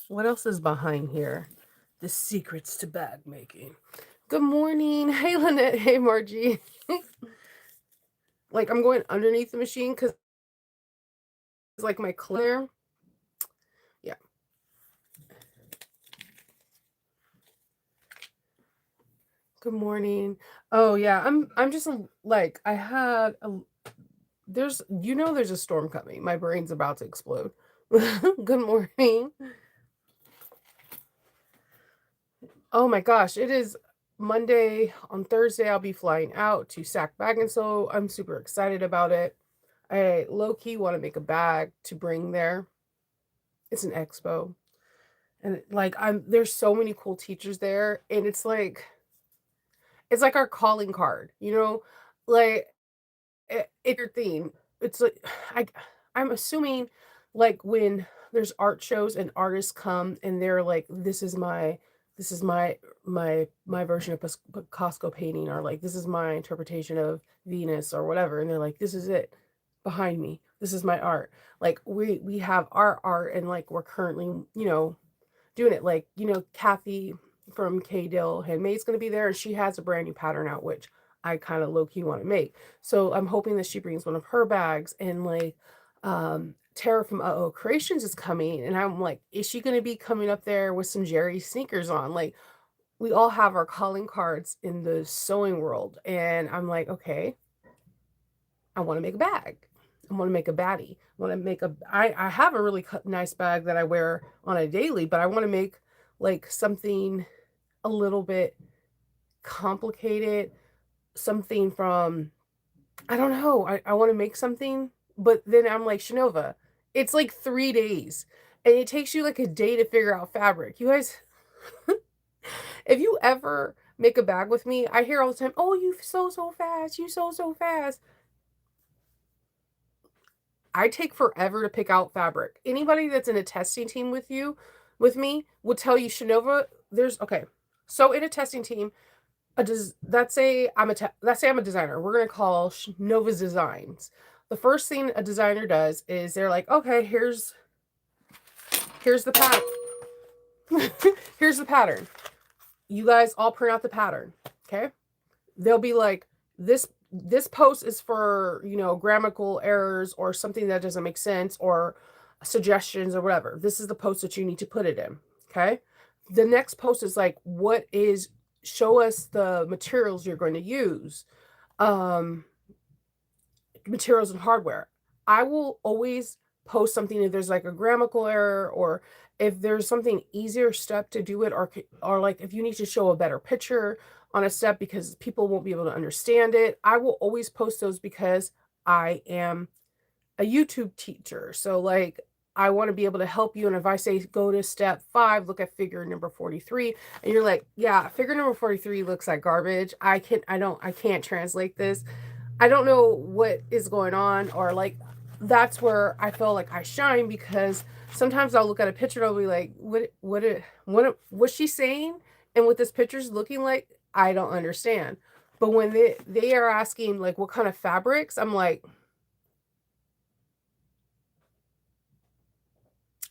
What else is behind here? The secrets to bag making. Good morning. Hey, Lynette. Hey, Margie. Like, I'm going underneath the machine because, like, my clear. Yeah. Good morning. Oh, yeah. I'm just like, I had a. There's a storm coming. My brain's about to explode. Good morning. Oh my gosh, it is Monday. On Thursday, I'll be flying out to Sac Bag and Sew. I'm super excited about it. I low key want to make a bag to bring there. It's an expo. And like there's so many cool teachers there, and it's like our calling card, Like it's your theme. It's like I I'm assuming like when there's art shows and artists come and they're like, this is my version of Costco painting, or like this is my interpretation of Venus or whatever, and they're like, this is it behind me. This is my art. Like we have our art, and like we're currently doing it. Like Kathy from K Dill Handmade's going to be there, and she has a brand new pattern out, which I kind of low key want to make. So I'm hoping that she brings one of her bags, and like Tara from Creations is coming, and I'm like, is she going to be coming up there with some Jerry sneakers on? Like we all have our calling cards in the sewing world, and I'm like, okay, I want to make a bag. I want to make a baddie. I want to make I have a really nice bag that I wear on a daily, but I want to make like something a little bit complicated, something from, I don't know. I want to make something, but then I'm like, Shanova, it's like 3 days, and it takes you like a day to figure out fabric. You guys, if you ever make a bag with me, I hear all the time, oh, you sew so fast. You sew so fast. I take forever to pick out fabric. Anybody that's in a testing team with me, will tell you, Shanova, okay. So in a testing team, let's say I'm a designer. We're gonna call Nova's Designs. The first thing a designer does is they're like, okay, here's the pattern. Here's the pattern. You guys all print out the pattern. Okay. They'll be like, this post is for grammatical errors or something that doesn't make sense, or suggestions or whatever. This is the post that you need to put it in. Okay. The next post is like, show us the materials you're going to use, materials and hardware. I will always post something if there's like a grammatical error, or if there's something easier step to do it, or like if you need to show a better picture on a step because people won't be able to understand it. I will always post those because I am a YouTube teacher. So like I want to be able to help you. And if I say go to step 5, look at figure number 43, and you're like, yeah, figure number 43 looks like garbage. I can't translate this. I don't know what is going on, or like that's where I feel like I shine, because sometimes I'll look at a picture and I'll be like, what's she saying? And what this picture's looking like, I don't understand. But when they are asking like what kind of fabrics, I'm like,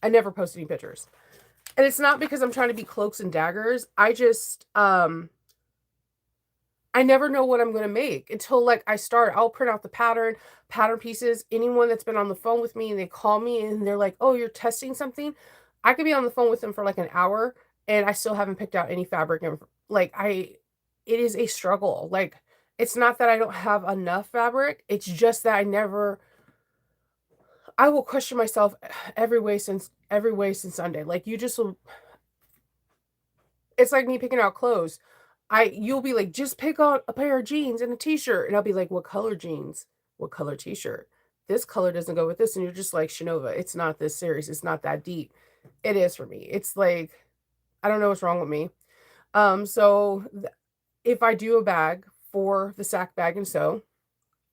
I never post any pictures. And it's not because I'm trying to be cloaks and daggers. I just I never know what I'm going to make until like I start. I'll print out the pattern pieces. Anyone that's been on the phone with me and they call me and they're like, "Oh, you're testing something?" I could be on the phone with them for like an hour and I still haven't picked out any fabric, and like it is a struggle. Like it's not that I don't have enough fabric. It's just that I will question myself every way since Sunday. Like you just will, it's like me picking out clothes. You'll be like, just pick out a pair of jeans and a t-shirt. And I'll be like, what color jeans? What color t-shirt? This color doesn't go with this. And you're just like, Shanova, it's not this serious. It's not that deep. It is for me. It's like, I don't know what's wrong with me. So if I do a bag for the Sac Bag and Sew,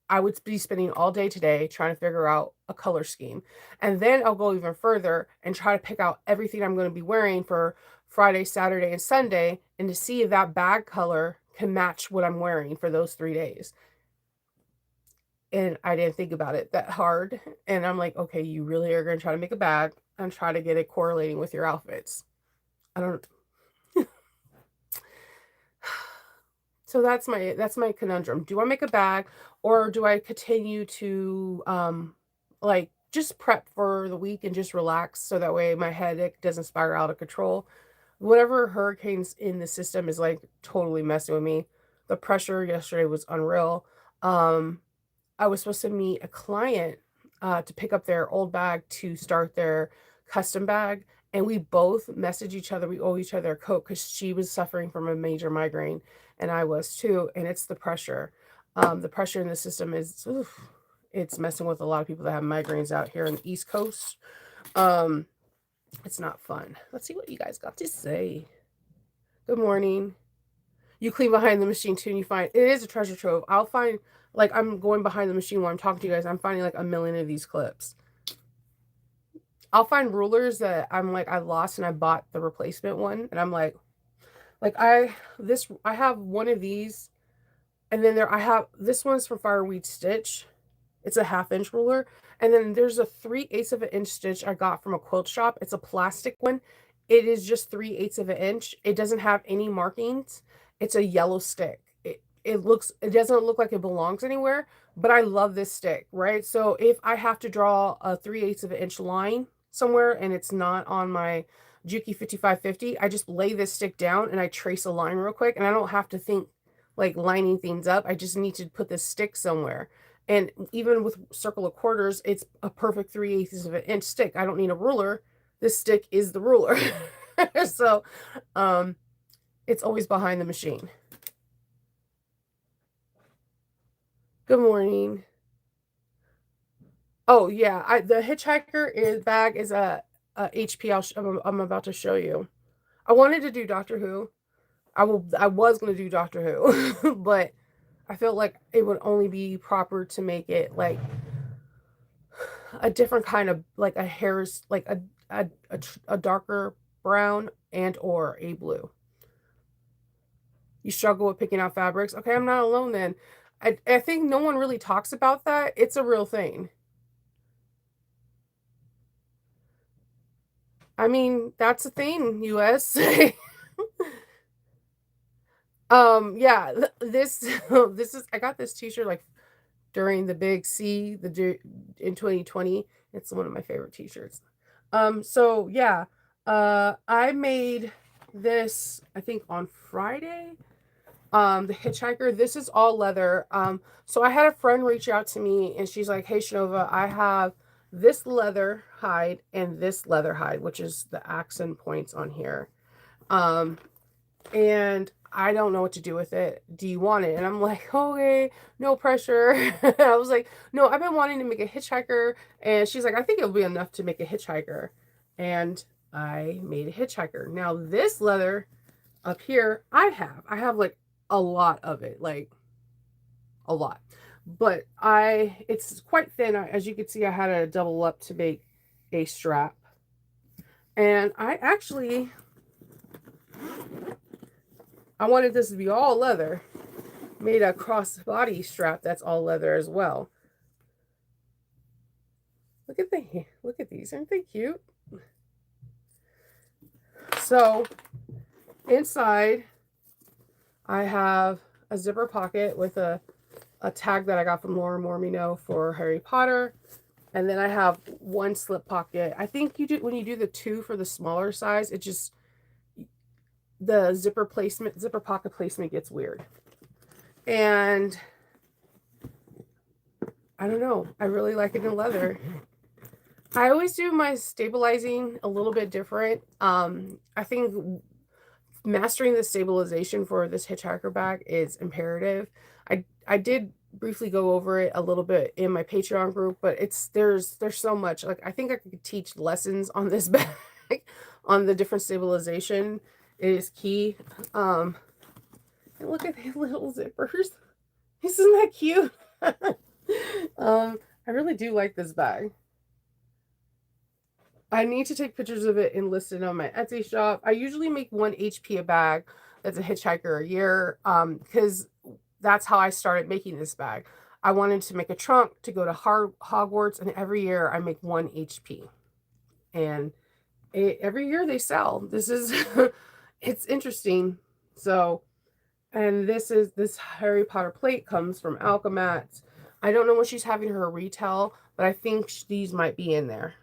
I would be spending all day today trying to figure out a color scheme. And then I'll go even further and try to pick out everything I'm going to be wearing for Friday, Saturday, and Sunday, and to see if that bag color can match what I'm wearing for those 3 days. And I didn't think about it that hard. And I'm like, okay, you really are going to try to make a bag and try to get it correlating with your outfits. I don't. So that's my conundrum. Do I make a bag, or do I continue to like just prep for the week and just relax so that way my headache doesn't spiral out of control? Whatever hurricanes in the system is like totally messing with me. The pressure yesterday was unreal. Um I was supposed to meet a client to pick up their old bag to start their custom bag. And we both messaged each other. We owe each other a coat because she was suffering from a major migraine and I was too. And it's the pressure. The pressure in the system is, oof, it's messing with a lot of people that have migraines out here on the East Coast. Um, it's not fun. Let's see what you guys got to say. Good morning. You clean behind the machine too, and you find it is a treasure trove. I'll find, like, I'm going behind the machine while I'm talking to you guys. I'm finding like a million of these clips. I'll find rulers that I'm like, I lost and I bought the replacement one. And I'm like I have one of these. And then I have, this one's from Fireweed Stitch. It's a 1/2 inch ruler. And then there's a 3/8 of an inch stitch I got from a quilt shop. It's a plastic one. It is just 3/8 of an inch. It doesn't have any markings. It's a yellow stick. It doesn't look like it belongs anywhere, but I love this stick, right? So if I have to draw a 3/8 of an inch line somewhere and it's not on my Juki 5550, I just lay this stick down and I trace a line real quick, and I don't have to think like lining things up. I just need to put this stick somewhere. And even with circle of quarters, it's a perfect 3/8 of an inch stick. I don't need a ruler. This stick is the ruler. So it's always behind the machine. Good morning. Oh yeah, the Hitchhiker bag is a HP. I'm about to show you. I wanted to do Doctor Who. I was gonna do Doctor Who, but I felt like it would only be proper to make it like a different kind of, like a hair's, like a darker brown and or a blue. You struggle with picking out fabrics. Okay, I'm not alone then. I think no one really talks about that. It's a real thing. I mean, that's a thing, US. Yeah, this this is, I got this t-shirt like during the big C, in 2020. It's one of my favorite t-shirts. So yeah, I made this, I think on Friday. The Hitchhiker, this is all leather. So I had a friend reach out to me and she's like, "Hey Shanova, I have this leather hide and this leather hide," which is the accent points on here. Um, and I don't know what to do with it. Do you want it? And I'm like, okay, no pressure. I was like, no, I've been wanting to make a Hitchhiker. And she's like, I think it'll be enough to make a Hitchhiker. And I made a Hitchhiker. Now this leather up here, I have like a lot of it, like a lot. But it's quite thin. As you can see, I had to double up to make a strap. And I wanted this to be all leather. Made a crossbody strap that's all leather as well. Look at these. Aren't they cute? So inside I have a zipper pocket with a tag that I got from Laura Mormino for Harry Potter. And then I have one slip pocket. I think when you do the 2 for the smaller size, it just, the zipper pocket placement gets weird. And I don't know, I really like it in leather. I always do my stabilizing a little bit different. I think mastering the stabilization for this Hitchhiker bag is imperative. I did briefly go over it a little bit in my Patreon group, but there's so much. Like, I think I could teach lessons on this bag on the different stabilization. It is key. And look at these little zippers. Isn't that cute? I I really do like this bag. I need to take pictures of it and list it on my Etsy shop. I usually make 1 HP a bag. That's a Hitchhiker a year, because that's how I started making this bag. I wanted to make a trunk to go to Hogwarts, and every year I make 1 HP. And every year they sell. This is, it's interesting. So, and this Harry Potter plate comes from Alchemat. I don't know when she's having her retail, but I think these might be in there.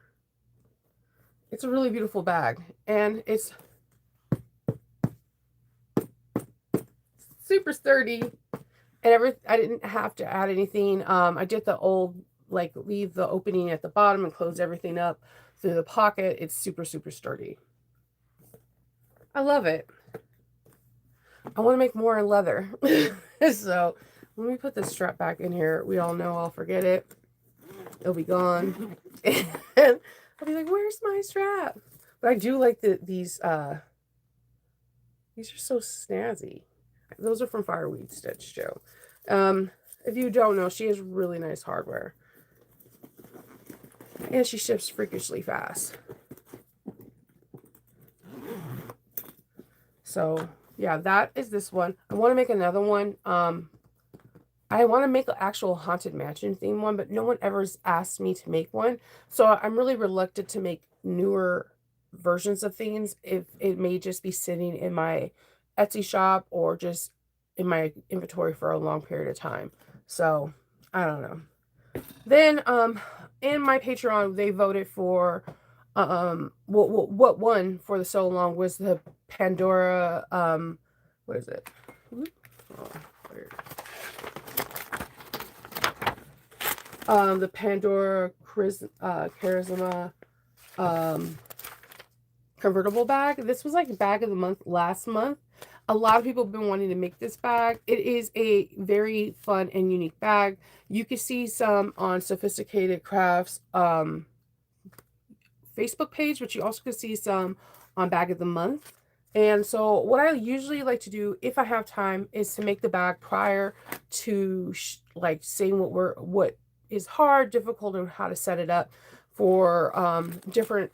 It's a really beautiful bag, and it's super sturdy. And I didn't have to add anything. I did the old, like, leave the opening at the bottom and close everything up through the pocket. It's super, super sturdy. I love it. I want to make more in leather. So let me put this strap back in here. We all know I'll forget it. It'll be gone. And I'll be like, where's my strap? But I do like these are so snazzy. Those are from Fireweed Stitch, Joe. If you don't know, she has really nice hardware. And she ships freakishly fast. So, yeah, that is this one. I want to make another one. I want to make an actual Haunted Mansion theme one, but no one ever has asked me to make one. So I'm really reluctant to make newer versions of things if it may just be sitting in my Etsy shop or just in my inventory for a long period of time. So I don't know. Then in my Patreon, they voted for what won for the so long was the Pandora what is it? Oh, the Pandora Charisma convertible bag. This was like bag of the month last month. A lot of people have been wanting to make this bag. It is a very fun and unique bag. You can see some on Sophisticated Crafts Facebook page, but you also can see some on Bag of the Month. And so what I usually like to do if I have time is to make the bag prior to like saying what is hard, difficult, and how to set it up for different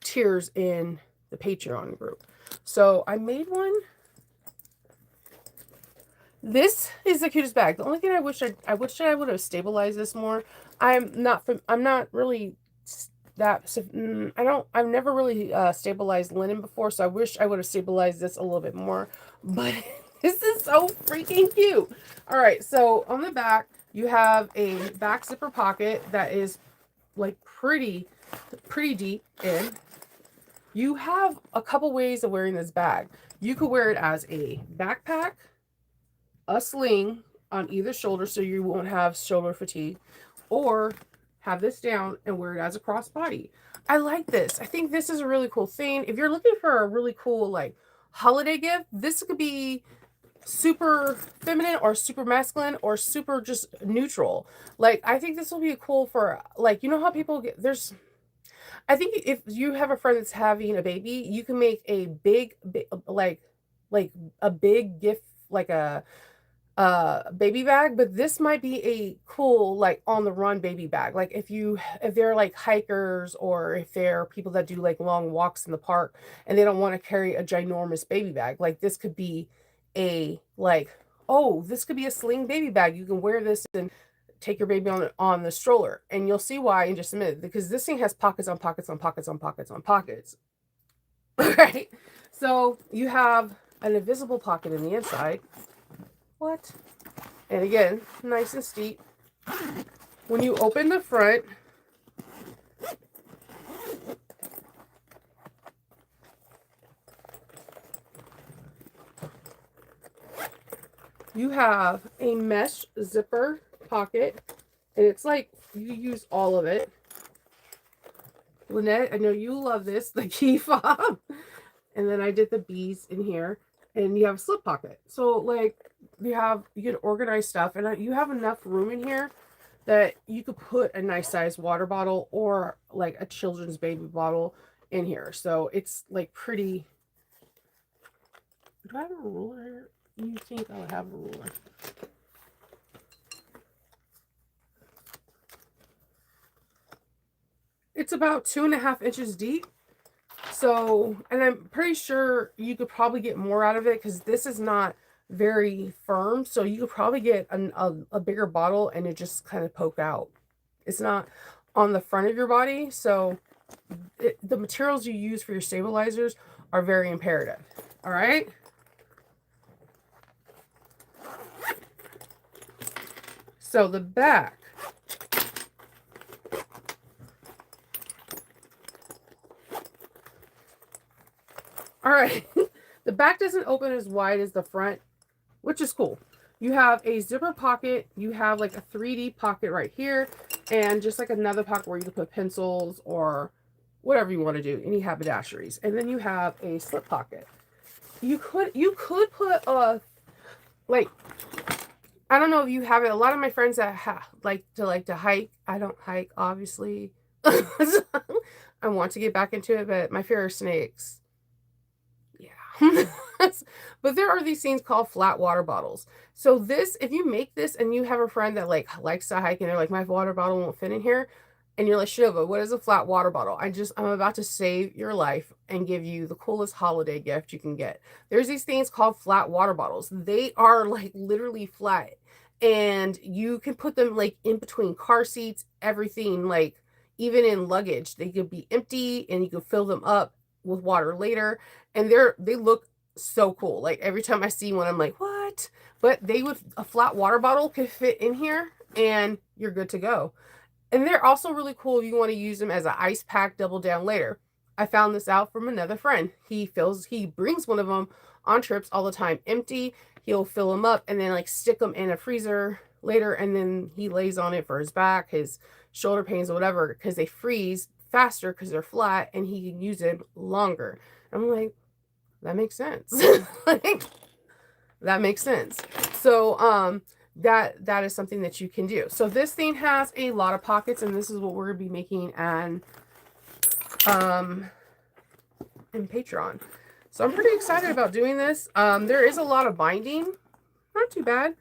tiers in the Patreon group. So I made one. This is the cutest bag. The only thing I wish I would have stabilized this more. I'm not really I've never really stabilized linen before, so I wish I would have stabilized this a little bit more. But this is so freaking cute. All right, so on the back you have a back zipper pocket that is like pretty deep in. You have a couple ways of wearing this bag. You could wear it as a backpack, a sling on either shoulder so you won't have shoulder fatigue, or have this down and wear it as a crossbody. I like this. I think this is a really cool thing. If you're looking for a really cool like holiday gift, this could be super feminine or super masculine or super just neutral. Like I think this will be cool for like, you know how people get I think if you have a friend that's having a baby, you can make a big like a big gift, like a baby bag, but this might be a cool like on the run baby bag. Like if they're like hikers, or if they're people that do like long walks in the park and they don't want to carry a ginormous baby bag, like this could be a like, oh, this could be a sling baby bag. You can wear this and take your baby on the stroller, and you'll see why in just a minute, because this thing has pockets on pockets on pockets on pockets on pockets. Right? So you have an invisible pocket in the inside. What? And again, nice and steep. When you open the front, you have a mesh zipper pocket, and it's like you use all of it. Lynette, I know you love this, the key fob. And then I did the bees in here, and you have a slip pocket. So like you can organize stuff, and you have enough room in here that you could put a nice sized water bottle or like a children's baby bottle in here. So it's like pretty. Do I have a ruler here? You think I would have a ruler? It's about 2.5 inches deep. So, and I'm pretty sure you could probably get more out of it because this is not very firm. So you could probably get a bigger bottle and it just kind of poke out. It's not on the front of your body. So the materials you use for your stabilizers are very imperative. All right. So the back. All right. The back doesn't open as wide as the front, which is cool. You have a zipper pocket. You have like a 3D pocket right here, and just like another pocket where you can put pencils or whatever you want to do, any haberdasheries. And then you have a slip pocket. You could put a, like, I don't know if you have it. A lot of my friends that like to hike. I don't hike, obviously. I want to get back into it, but my fear of snakes. Yeah. But there are these things called flat water bottles. So this, if you make this and you have a friend that like likes to hike and they're like, my water bottle won't fit in here, and you're like, Shiva, what is a flat water bottle? I'm about to save your life and give you the coolest holiday gift you can get. There's these things called flat water bottles. They are like literally flat, and you can put them like in between car seats, everything, like even in luggage. They could be empty and you can fill them up with water later, and they look so cool. Like every time I see one, I'm like, what? But a flat water bottle could fit in here and you're good to go. And they're also really cool if you want to use them as an ice pack double down later. I found this out from another friend. He brings one of them on trips all the time empty. He'll fill them up and then like stick them in a freezer later, and then he lays on it for his back, his shoulder pains, or whatever, because they freeze faster because they're flat, and he can use it longer. I'm like, that makes sense. Like, that makes sense. So that is something that you can do. So this thing has a lot of pockets, and this is what we're gonna be making in Patreon. So I'm pretty excited about doing this. There is a lot of binding, not too bad.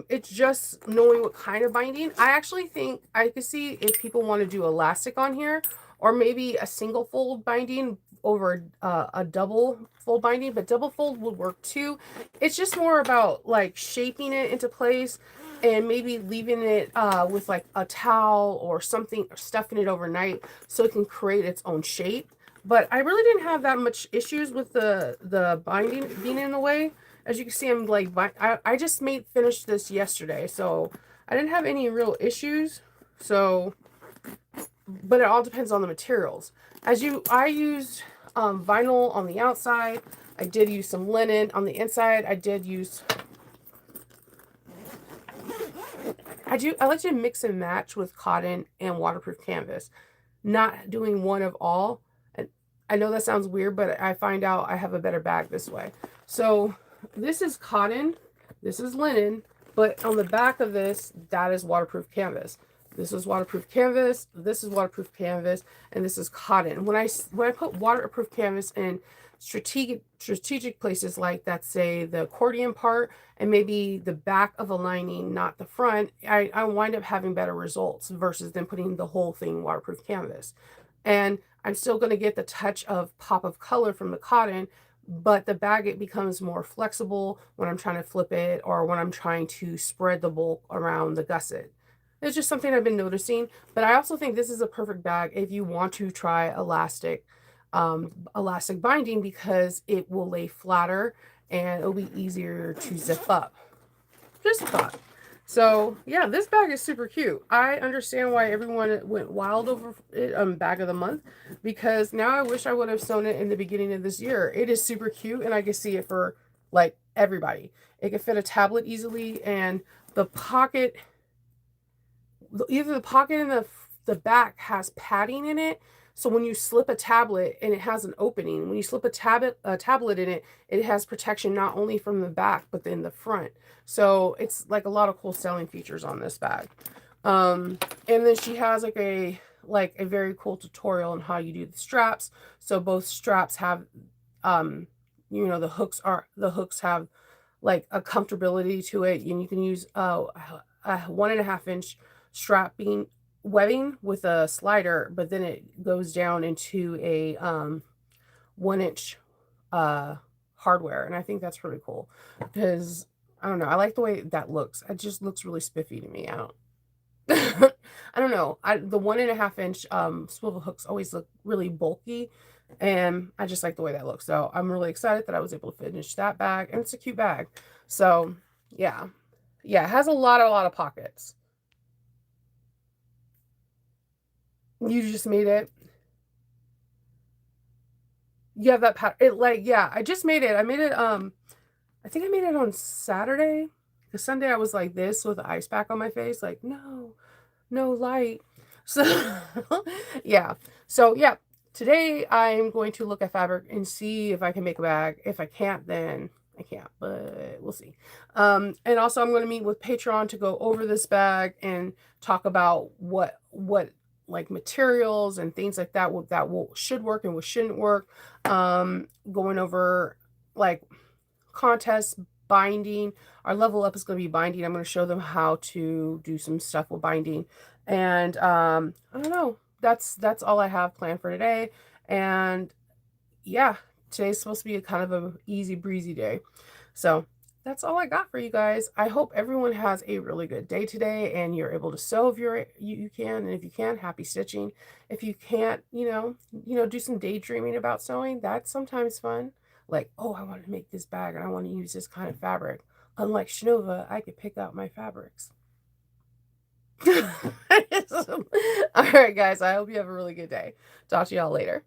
It's just knowing what kind of binding. I actually think I could see if people want to do elastic on here, or maybe a single fold binding over a double fold binding, but double fold would work too. It's just more about like shaping it into place and maybe leaving it with like a towel or something, or stuffing it overnight so it can create its own shape. But I really didn't have that much issues with the binding being in the way. As you can see, I'm like, I just finished this yesterday, so I didn't have any real issues. So, but it all depends on the materials. I used vinyl on the outside. I did use some linen on the inside. I like to mix and match with cotton and waterproof canvas, not doing one of all. And I know that sounds weird, but I find out I have a better bag this way. So this is cotton, this is linen, but on the back of this, that is waterproof canvas. This is waterproof canvas, this is waterproof canvas, and this is cotton. When I put waterproof canvas in strategic places like that, say the accordion part and maybe the back of a lining, not the front, I wind up having better results versus than putting the whole thing waterproof canvas. And I'm still going to get the touch of pop of color from the cotton, but the bag, it becomes more flexible when I'm trying to flip it or when I'm trying to spread the bulk around the gusset. It's just something I've been noticing, but I also think this is a perfect bag if you want to try elastic binding, because it will lay flatter and it'll be easier to zip up. Just a thought. So yeah, this bag is super cute. I understand why everyone went wild over it, bag of the month, because now I wish I would have sewn it in the beginning of this year. It is super cute, and I can see it for like everybody. It can fit a tablet easily, and the pocket, either the pocket and the back has padding in it. So when you slip a tablet and it has an opening, when you slip a tablet in it, it has protection not only from the back, but then the front. So it's like a lot of cool selling features on this bag. And then she has like a very cool tutorial on how you do the straps. So both straps have, the hooks have like a comfortability to it, and you can use a 1.5 inch strapping webbing with a slider, but then it goes down into a 1 inch hardware, and I think that's really cool because I don't know, I like the way that looks. It just looks really spiffy to me. I don't I don't know. The 1.5 inch swivel hooks always look really bulky, and I just like the way that looks. So I'm really excited that I was able to finish that bag, and it's a cute bag. So yeah, yeah, it has a lot of pockets. You just made it. You have that pattern. It like yeah, I just made it. I made it. I think I made it on Saturday. Because Sunday I was like this with the ice pack on my face, like no, no light. So yeah. So yeah, today I'm going to look at fabric and see if I can make a bag. If I can't, then I can't, but we'll see. And also I'm going to meet with Patreon to go over this bag and talk about what like materials and things like that will should work and what shouldn't work. Going over like contest binding. Our level up is going to be binding. I'm going to show them how to do some stuff with binding. And I don't know. That's all I have planned for today. And yeah, today's supposed to be a kind of a easy breezy day. So that's all I got for you guys. I hope everyone has a really good day today and you're able to sew if you can. And if you can, happy stitching. If you can't, do some daydreaming about sewing. That's sometimes fun. Like, oh, I want to make this bag and I want to use this kind of fabric. Unlike Shinova, I could pick out my fabrics. All right, guys, I hope you have a really good day. Talk to y'all later.